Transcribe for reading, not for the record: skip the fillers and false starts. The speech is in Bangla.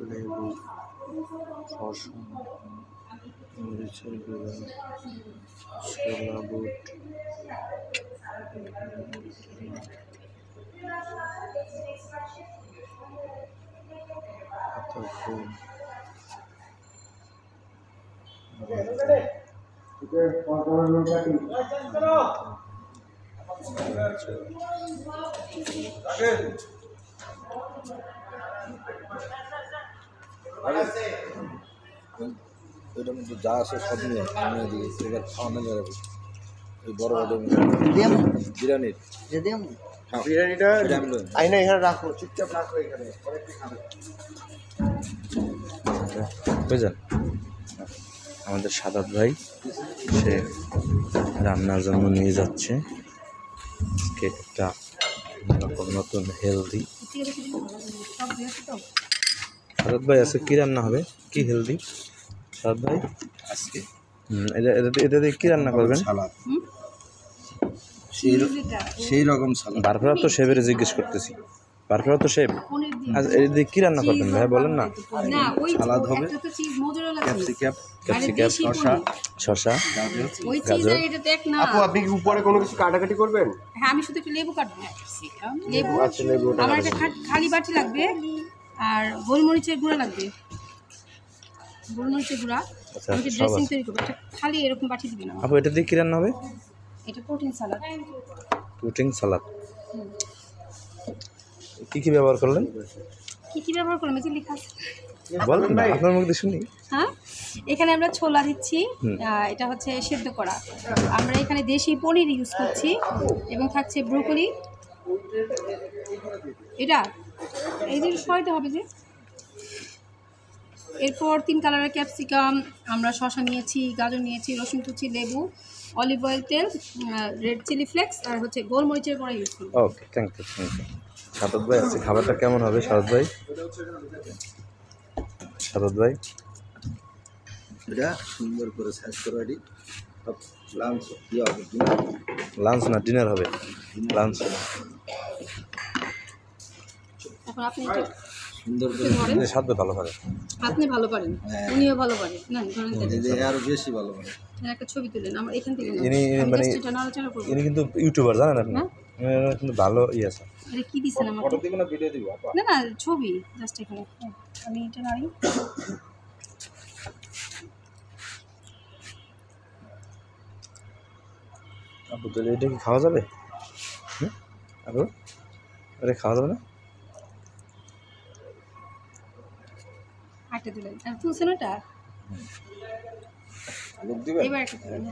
লেবু, শসা, মরিচের গুঁড়া, ছোলা বুট, পাতা ফুল, এটার মধ্যে যা আছে সব নিয়ে দিয়েছি। এবার খাওয়ানো যাবে ওই বড় বড় বিরিয়ানির বিরিয়ানিটা আইনা এখানে রাখো, চুপচাপ রাখো এখানে, বুঝলেন? আমাদের সাদাত ভাই সে রান্নার জন্য নিয়ে যাচ্ছে কেকটা, নতুন হেলদি। সাদাত ভাই আজকে কি রান্না হবে, কি হেলদি সাদাত ভাই আজকে? এটা দিয়ে কি রান্না করবেন? সেই রকম বারবার তো শেফের জিজ্ঞেস করতেছি, বারবার তো শেফ। আচ্ছা এটা দিয়ে কি রান্না করবেন ভাই বলেন না? সালাদ হবে, ক্যাপসিকাম, শসা, গাজর। আপু আপনি কি উপরে কোনো কিছু কাটাকাটি করবেন? হ্যাঁ আমি শুধু একটু লেবু কাটবো। লেবু, আচ্ছা লেবু আমার একটা খালি বাটি লাগবে, আর গোলমরিচের গুঁড়া লাগবে, গোলমরিচের গুঁড়া। আমি ড্রেসিং তৈরি করবো, খালি এরকম বাটি দিবেন। আপু এটা দিয়ে কি রান্না হবে? এটা প্রোটিন সালাদ। প্রোটিন সালাদ কি কি ব্যবহার করলেন? কি কি ব্যবহার করলাম এই যে লেখা আছে, বলেন না, আপনার মুখ দিয়ে শুনি। হ্যাঁ এখানে আমরা ছোলা দিচ্ছি, এটা হচ্ছে সেদ্ধ করা। আমরা এখানে দেশি পনির ইউজ করছি, এবং থাকছে ব্রোকলি। এটা এই যে সরাইতে হবে যে। এরপর 3 কালারের ক্যাপসিকাম, আমরা শসা নিয়েছি, গাজর নিয়েছি, রসুন কুচি, লেবু, অলিভ অয়েল, তেল, রেড চিলি ফ্লেক্স, আর হচ্ছে গোলমরিচের গুঁড়া ইউজ করব। Okay, thank you, thank you. Sadat ভাই আজকে খাবারটা কেমন হবে সাদাত ভাই? সাদাত ভাই এটা সুন্দর করে সাইজ করে রেডি। লাঞ্চ কি হবে? লাঞ্চ না ডিনার হবে, লাঞ্চ। এখন আপনি সুন্দর করে স্বাদ ভালো পারে, আপনি ভালো পারেন, উনিও ভালো পারেন না, আরো বেশি ভালো পারে। একটা ছবি তুলেন আমার এখান থেকে। ইনি কিন্তু ইউটিউবার, জানেন আপনি? কিন্তু ভালো আছে। এটা কি দিছেন আমাকে? ফটো দিব না ভিডিও দিব? না না ছবি জাস্ট এখানে। আমি এটা নাড়ি। আপু তাহলে এটা কি খাওয়া যাবে? আপু এটা খাওয়া যাবে না? আটটা দিলেন আর তুলছেন ওটা লোক দিবে এবার একটা দিলেন।